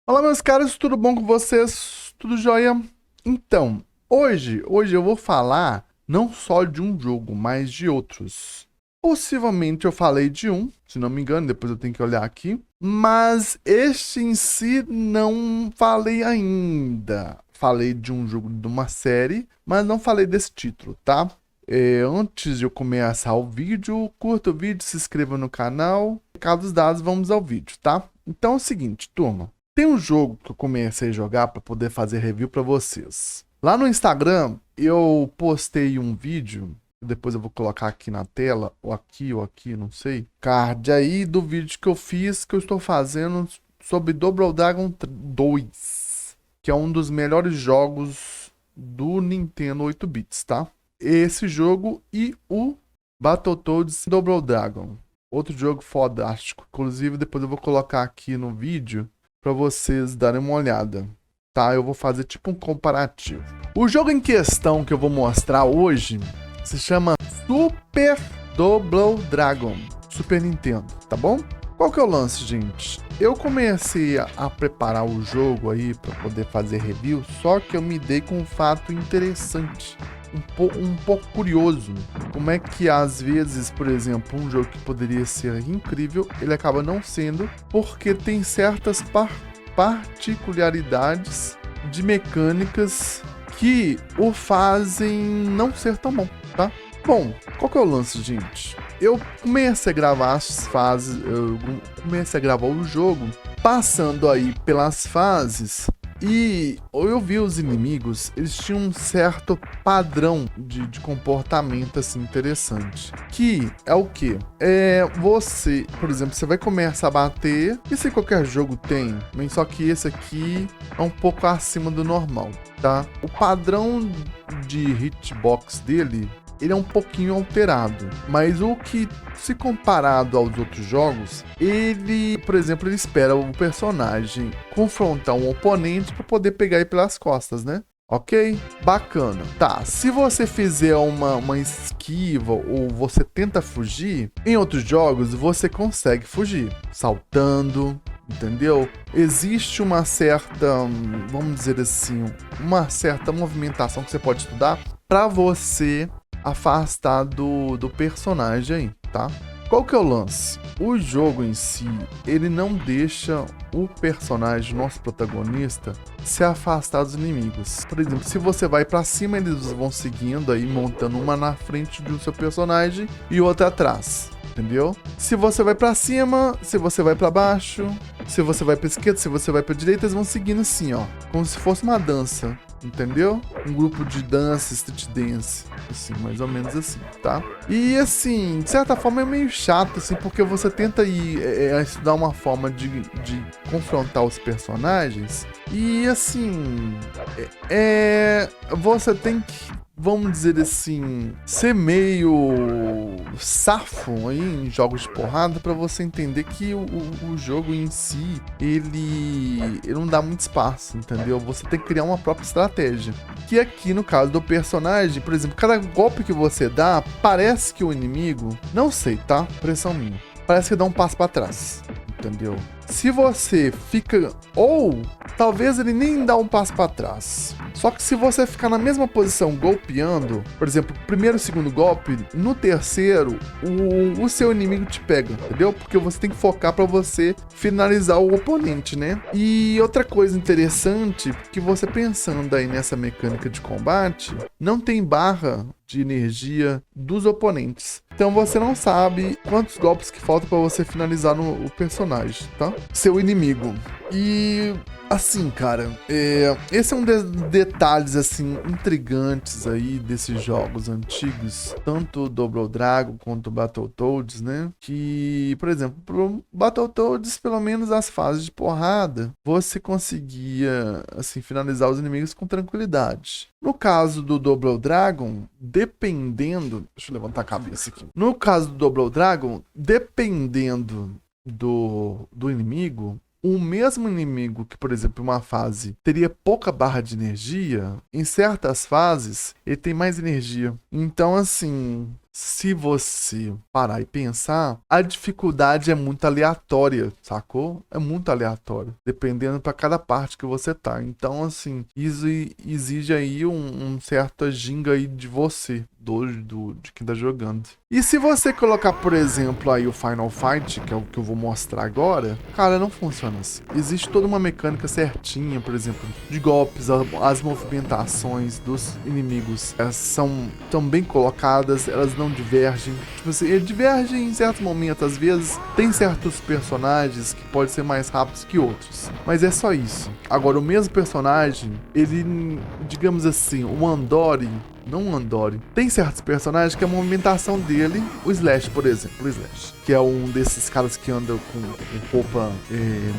Olá, meus caros, tudo bom com vocês? Tudo jóia? Então, hoje eu vou falar não só de um jogo, mas de outros. Possivelmente eu falei de um, se não me engano, depois eu tenho que olhar aqui. Mas este em si não falei ainda. Falei de um jogo de uma série, mas não falei desse título, tá? Antes de eu começar o vídeo, curta o vídeo, se inscreva no canal. Recados dados, vamos ao vídeo, tá? Então é o seguinte, turma. Tem um jogo que eu comecei a jogar para poder fazer review para vocês. Lá no Instagram, eu postei um vídeo, depois eu vou colocar aqui na tela, ou aqui, não sei, card aí do vídeo que eu fiz, que eu estou fazendo sobre Double Dragon 2, que é um dos melhores jogos do Nintendo 8 bits, tá? Esse jogo e o Battletoads Double Dragon. Outro jogo fodástico. Inclusive, depois eu vou colocar aqui no vídeo para vocês darem uma olhada, tá? Eu vou fazer tipo um comparativo. O jogo em questão que eu vou mostrar hoje se chama Super Double Dragon, Super Nintendo, tá bom? Qual que é o lance, gente? Eu comecei a preparar o jogo aí para poder fazer review, só que eu me dei com um fato interessante. Um pouco curioso. Como é que às vezes, por exemplo, um jogo que poderia ser incrível, ele acaba não sendo, porque tem certas particularidades de mecânicas que o fazem não ser tão bom, tá? Bom, qual que é o lance, gente? Eu comecei a gravar as fases, eu comecei a gravar o jogo, passando aí pelas fases. E eu vi os inimigos, eles tinham um certo padrão de comportamento assim interessante. Que é o que? Você, por exemplo, você vai começar a bater, isso em qualquer jogo tem, mas só que esse aqui é um pouco acima do normal, tá? O padrão de hitbox dele, ele é um pouquinho alterado, mas o que, se comparado aos outros jogos, ele, por exemplo, ele espera o personagem confrontar um oponente para poder pegar ele pelas costas, né? Ok? Bacana. Tá, se você fizer uma esquiva ou você tenta fugir, em outros jogos você consegue fugir, saltando, entendeu? Existe uma certa, vamos dizer assim, uma certa movimentação que você pode estudar para você afastar do personagem aí, tá? Qual que é o lance? O jogo em si, ele não deixa o personagem, nosso protagonista, se afastar dos inimigos. Por exemplo, se você vai pra cima, eles vão seguindo aí, montando uma na frente do seu personagem e outra atrás. Entendeu? Se você vai pra cima, se você vai pra baixo, se você vai pra esquerda, se você vai pra direita, eles vão seguindo assim, ó. Como se fosse uma dança. Entendeu? Um grupo de dança, street dance, assim, mais ou menos assim, tá? E assim, de certa forma é meio chato, assim, porque você tenta ir estudar uma forma de confrontar os personagens e assim, você tem que, vamos dizer assim, ser meio safo aí em jogos de porrada para você entender que o jogo em si, ele não dá muito espaço, entendeu? Você tem que criar uma própria estratégia. Que aqui no caso do personagem, por exemplo, cada golpe que você dá, parece que o inimigo, não sei, tá? Impressão minha. Parece que dá um passo para trás, entendeu? Se você fica, ou talvez ele nem dá um passo para trás. Só que se você ficar na mesma posição golpeando, por exemplo, primeiro e segundo golpe, no terceiro, o seu inimigo te pega, entendeu? Porque você tem que focar para você finalizar o oponente, né? E outra coisa interessante, que você pensando aí nessa mecânica de combate, não tem barra de energia dos oponentes. Então você não sabe quantos golpes que faltam para você finalizar o personagem, tá? Seu inimigo. E assim, cara, esse é um dos detalhes assim intrigantes aí desses jogos antigos, tanto o Double Dragon quanto o Battletoads, né? Que, por exemplo, pro Battletoads, pelo menos as fases de porrada, você conseguia assim finalizar os inimigos com tranquilidade. No caso do Double Dragon, dependendo, deixa eu levantar a cabeça aqui. No caso do Double Dragon, dependendo do inimigo, o mesmo inimigo que, por exemplo, em uma fase teria pouca barra de energia, em certas fases ele tem mais energia. Então, assim, se você parar e pensar, a dificuldade é muito aleatória, sacou? É muito aleatório, dependendo para cada parte que você tá. Então, assim, isso exige aí um certa ginga aí de você, de quem tá jogando. E se você colocar, por exemplo, aí o Final Fight, que é o que eu vou mostrar agora, cara, não funciona assim. Existe toda uma mecânica certinha, por exemplo, de golpes, as movimentações dos inimigos, elas são tão bem colocadas, elas não divergem. Tipo assim, divergem em certos momentos, às vezes tem certos personagens que podem ser mais rápidos que outros, mas é só isso. Agora, o mesmo personagem, ele, digamos assim, o Andori, não o Andori. Tem certos personagens que a movimentação dele, o Slash, por exemplo, o Slash, que é um desses caras que anda com roupa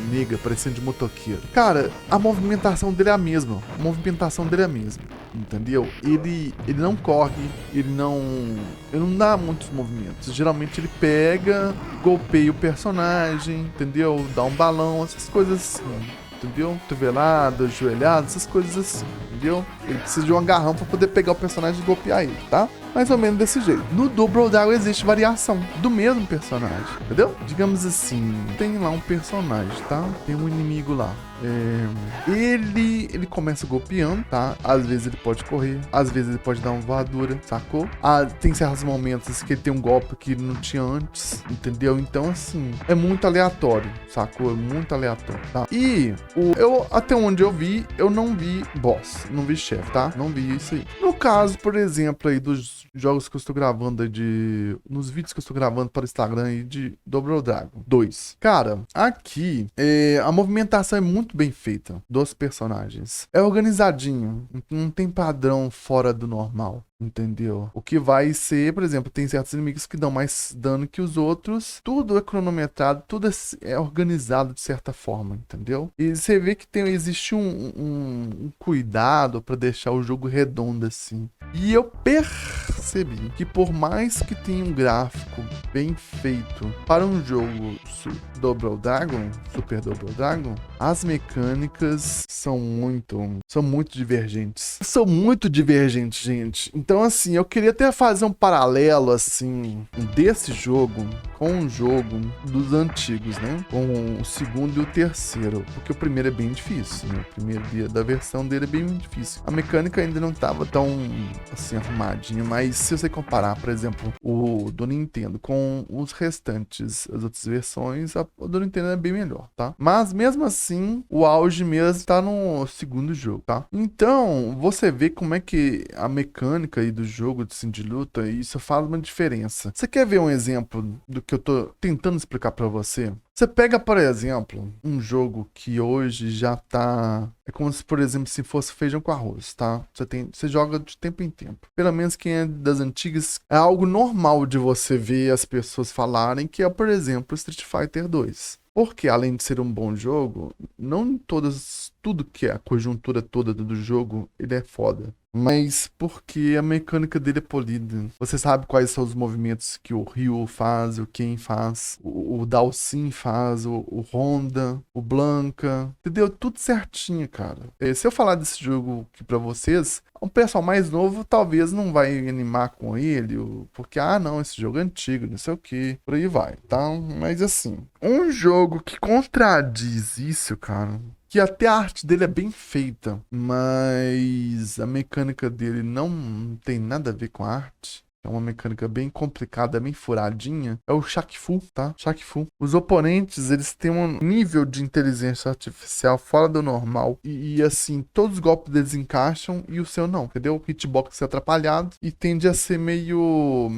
negra, parecendo de motoqueiro. Cara, a movimentação dele é a mesma. A movimentação dele é a mesma. Entendeu? Ele não corre, ele não dá muitos movimentos. Geralmente ele pega, golpeia o personagem, entendeu? Dá um balão, essas coisas assim. Entendeu? Cotovelada, joelhada, essas coisas assim, entendeu? Ele precisa de um agarrão pra poder pegar o personagem e golpear ele, tá? Mais ou menos desse jeito. No Double Dragon existe variação do mesmo personagem, entendeu? Digamos assim, tem lá um personagem, tá? Tem um inimigo lá. Ele começa golpeando, tá? Às vezes ele pode correr, às vezes ele pode dar uma voadora, sacou? Tem certos momentos que ele tem um golpe que ele não tinha antes, entendeu? Então, assim, é muito aleatório, sacou? É muito aleatório, tá? E até onde eu vi, eu não vi boss, não vi chefe, tá? Não vi isso aí. No caso, por exemplo, aí dos jogos que eu estou gravando nos vídeos que eu estou gravando para o Instagram aí de Double Dragon 2. Cara, aqui a movimentação é muito bem feita dos personagens. É organizadinho, não tem padrão fora do normal. Entendeu? O que vai ser, por exemplo, tem certos inimigos que dão mais dano que os outros. Tudo é cronometrado, tudo é organizado de certa forma, entendeu? E você vê que existe um cuidado para deixar o jogo redondo assim. E eu percebi que por mais que tenha um gráfico bem feito para um jogo Double Dragon, Super Double Dragon, as mecânicas são muito divergentes. São muito divergentes, gente. Então, assim, eu queria até fazer um paralelo, assim, desse jogo com o jogo dos antigos, né? Com o segundo e o terceiro. Porque o primeiro é bem difícil, né? O primeiro dia da versão dele é bem difícil. A mecânica ainda não tava tão, assim, arrumadinha. Mas se você comparar, por exemplo, o do Nintendo com os restantes, as outras versões, o do Nintendo é bem melhor, tá? Mas, mesmo assim, o auge mesmo tá no segundo jogo, tá? Então, você vê como é que a mecânica aí do jogo assim, de luta, isso faz uma diferença. Você quer ver um exemplo do que eu tô tentando explicar pra você? Você pega, por exemplo, um jogo que hoje já tá... É como se, por exemplo, se fosse feijão com arroz, tá? Você joga de tempo em tempo. Pelo menos quem é das antigas, é algo normal de você ver as pessoas falarem, que é, por exemplo, Street Fighter 2. Porque, além de ser um bom jogo, não tudo que é a conjuntura toda do jogo, ele é foda. Mas porque a mecânica dele é polida. Você sabe quais são os movimentos que o Ryu faz, o Ken faz, o Dalsin faz, o Honda, o Blanca. Entendeu? Tudo certinho, cara. Se eu falar desse jogo aqui pra vocês, um pessoal mais novo talvez não vai animar com ele, porque, não, esse jogo é antigo, não sei o que, por aí vai, tá? Mas assim, um jogo que contradiz isso, cara, que até a arte dele é bem feita, mas a mecânica dele não tem nada a ver com a arte. É uma mecânica bem complicada, bem furadinha. É o Shaq Fu, tá? Shaq Fu. Os oponentes, eles têm um nível de inteligência artificial fora do normal. E assim, todos os golpes deles encaixam e o seu não, entendeu? O hitbox é atrapalhado e tende a ser meio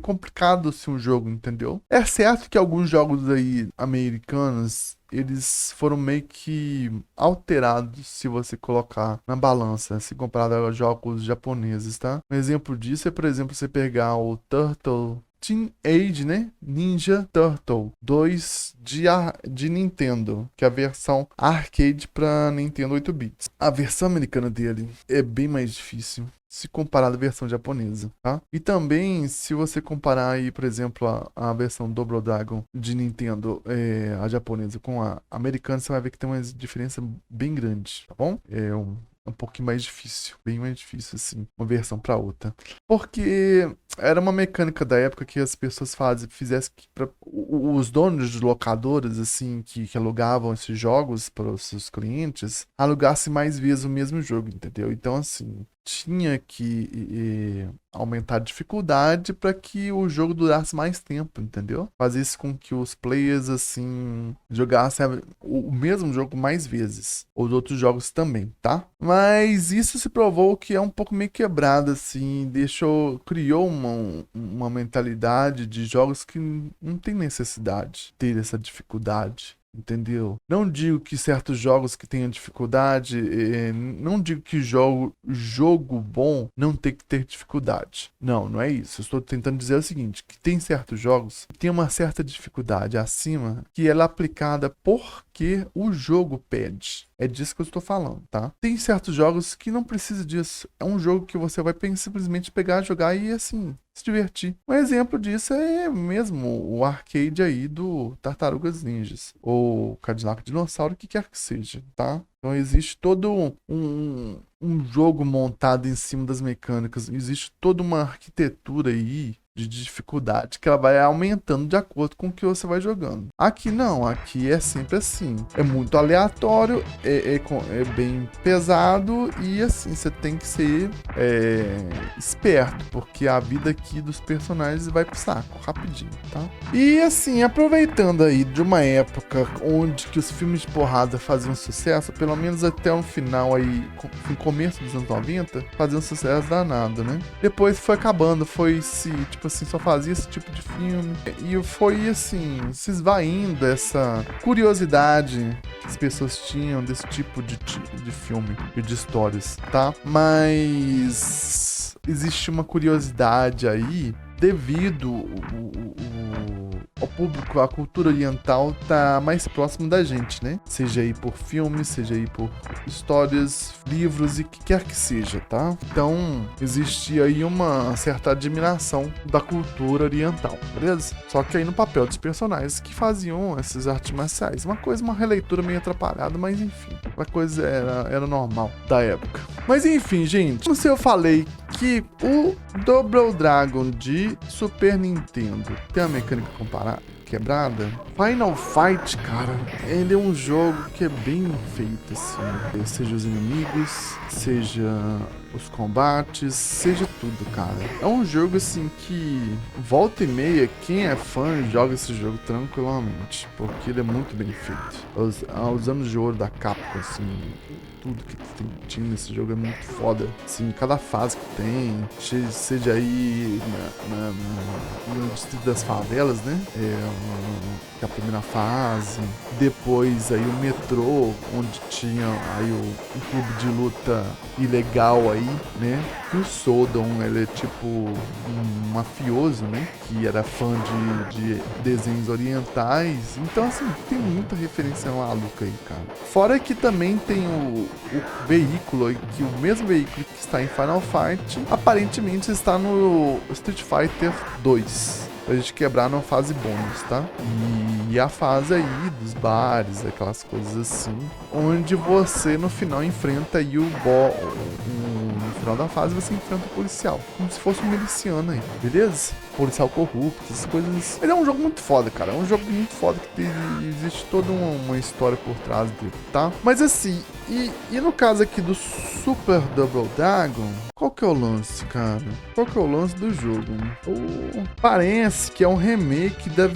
complicado assim um jogo, entendeu? É certo que alguns jogos aí americanos, eles foram meio que alterados se você colocar na balança, se comparado a jogos japoneses, tá? Um exemplo disso é, por exemplo, você pegar o Turtle Teenage, né? Ninja Turtle 2 de Nintendo, que é a versão arcade para Nintendo 8 bits. A versão americana dele é bem mais difícil se comparado à versão japonesa, tá? E também, se você comparar aí, por exemplo, a versão Double Dragon de Nintendo, a japonesa com a americana, você vai ver que tem uma diferença bem grande, tá bom? Um pouquinho mais difícil, bem mais difícil, assim, uma versão para outra. Porque era uma mecânica da época que as pessoas fizessem que os donos de locadoras, assim, que alugavam esses jogos para os seus clientes, alugassem mais vezes o mesmo jogo, entendeu? Então, assim, tinha que aumentar a dificuldade para que o jogo durasse mais tempo, entendeu? Fazer isso com que os players, assim, jogassem o mesmo jogo mais vezes. Os outros jogos também, tá? Mas isso se provou que é um pouco meio quebrado, assim, criou uma mentalidade de jogos que não tem necessidade de ter essa dificuldade. Entendeu? Não digo que certos jogos que tenham dificuldade, não digo que jogo bom não tem que ter dificuldade. Não, não é isso. Eu estou tentando dizer o seguinte, que tem certos jogos que tem uma certa dificuldade acima que ela é aplicada porque o jogo pede. É disso que eu estou falando, tá? Tem certos jogos que não precisa disso. É um jogo que você vai simplesmente pegar, jogar e, assim, se divertir. Um exemplo disso é mesmo o arcade aí do Tartarugas Ninjas. Ou Cadillac Dinossauro, o que quer que seja, tá? Então existe todo um jogo montado em cima das mecânicas. Existe toda uma arquitetura aí de dificuldade que ela vai aumentando de acordo com o que você vai jogando. Aqui não, aqui é sempre assim. É muito aleatório, é bem pesado e assim, você tem que ser esperto, porque a vida aqui dos personagens vai pro saco rapidinho, tá? E assim, aproveitando aí de uma época onde que os filmes de porrada faziam sucesso, pelo menos até o final aí, no começo dos anos 90, faziam sucesso danado, né? Depois foi acabando, tipo assim, só fazia esse tipo de filme. E foi assim, se esvaindo essa curiosidade que as pessoas tinham desse tipo de filme e de histórias, tá? Mas existe uma curiosidade aí devido ao público, a cultura oriental tá mais próximo da gente, né? Seja aí por filmes, seja aí por histórias, livros e o que quer que seja, tá? Então, existia aí uma certa admiração da cultura oriental, beleza? Só que aí no papel dos personagens que faziam essas artes marciais. Uma releitura meio atrapalhada, mas enfim, a coisa era normal da época. Mas enfim, gente, não sei, eu falei que o Double Dragon de Super Nintendo tem a mecânica quebrada. Final Fight, cara, ele é um jogo que é bem feito, assim. Seja os inimigos, seja os combates, seja tudo, cara. É um jogo, assim, que volta e meia, quem é fã joga esse jogo tranquilamente, porque ele é muito bem feito. Os anos de ouro da Capcom, assim, tudo que tinha nesse jogo é muito foda. Assim, cada fase que tem, seja aí no Distrito das Favelas, né? Que é a primeira fase. Depois aí o metrô, onde tinha aí um clube de luta ilegal aí, né? E o Soldon, ele é tipo um mafioso, né? Que era fã de desenhos orientais. Então, assim, tem muita referência maluca aí, cara. Fora que também tem o veículo, que o mesmo veículo que está em Final Fight, aparentemente está no Street Fighter 2. Pra gente quebrar numa fase bônus, tá? E a fase aí dos bares, aquelas coisas assim, onde você no final enfrenta aí no final da fase você enfrenta o policial, como se fosse um miliciano aí, beleza? Policial corrupto, essas coisas. Ele é um jogo muito foda, cara. É um jogo muito foda que existe toda uma história por trás dele, tá? Mas assim, e no caso aqui do Super Double Dragon, qual que é o lance, cara? Qual que é o lance do jogo? Parece que é um remake da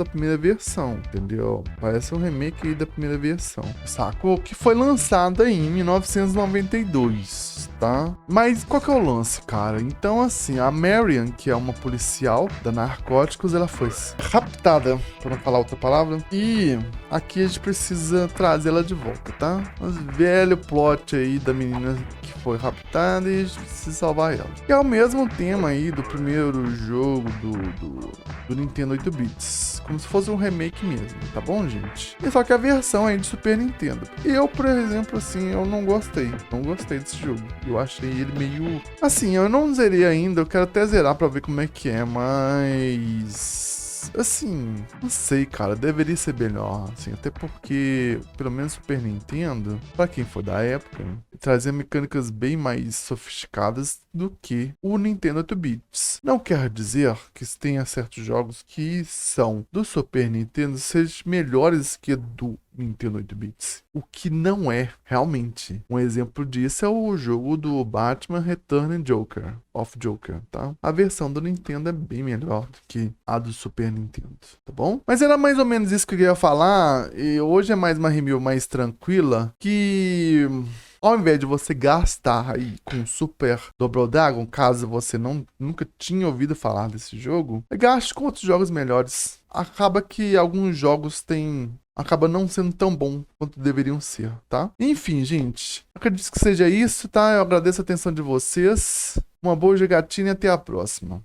primeira versão, entendeu? Parece um remake aí da primeira versão, sacou? Que foi lançada aí em 1992, tá? Mas qual que é o lance, cara? Então, assim, a Marion, que é uma policial da Narcóticos, ela foi raptada, pra não falar outra palavra, e aqui a gente precisa trazê-la de volta, tá? Mas velho plot aí da menina que foi raptada e a gente precisa salvar ela. Que é o mesmo tema aí do primeiro jogo do Nintendo 8 bits, como se fosse um remake mesmo, tá bom, gente? E só que a versão aí de Super Nintendo. Eu, por exemplo, assim, eu não gostei desse jogo. Eu achei ele meio... Assim, eu não zerei ainda, eu quero até zerar pra ver como é que é, mas... assim, não sei, cara, deveria ser melhor, assim, até porque, pelo menos Super Nintendo, pra quem for da época, trazia mecânicas bem mais sofisticadas do que o Nintendo 8-bits. Não quer dizer que tenha certos jogos que são do Super Nintendo sejam melhores que do Nintendo 8-bits. O que não é, realmente. Um exemplo disso é o jogo do Batman Return of Joker, tá? A versão do Nintendo é bem melhor do que a do Super Nintendo, tá bom? Mas era mais ou menos isso que eu ia falar, e hoje é mais uma review mais tranquila, que ao invés de você gastar aí com Super Double Dragon, caso você nunca tinha ouvido falar desse jogo, gaste com outros jogos melhores. Acaba que alguns jogos acaba não sendo tão bom quanto deveriam ser, tá? Enfim, gente, acredito que seja isso, tá? Eu agradeço a atenção de vocês. Uma boa jogatina e até a próxima.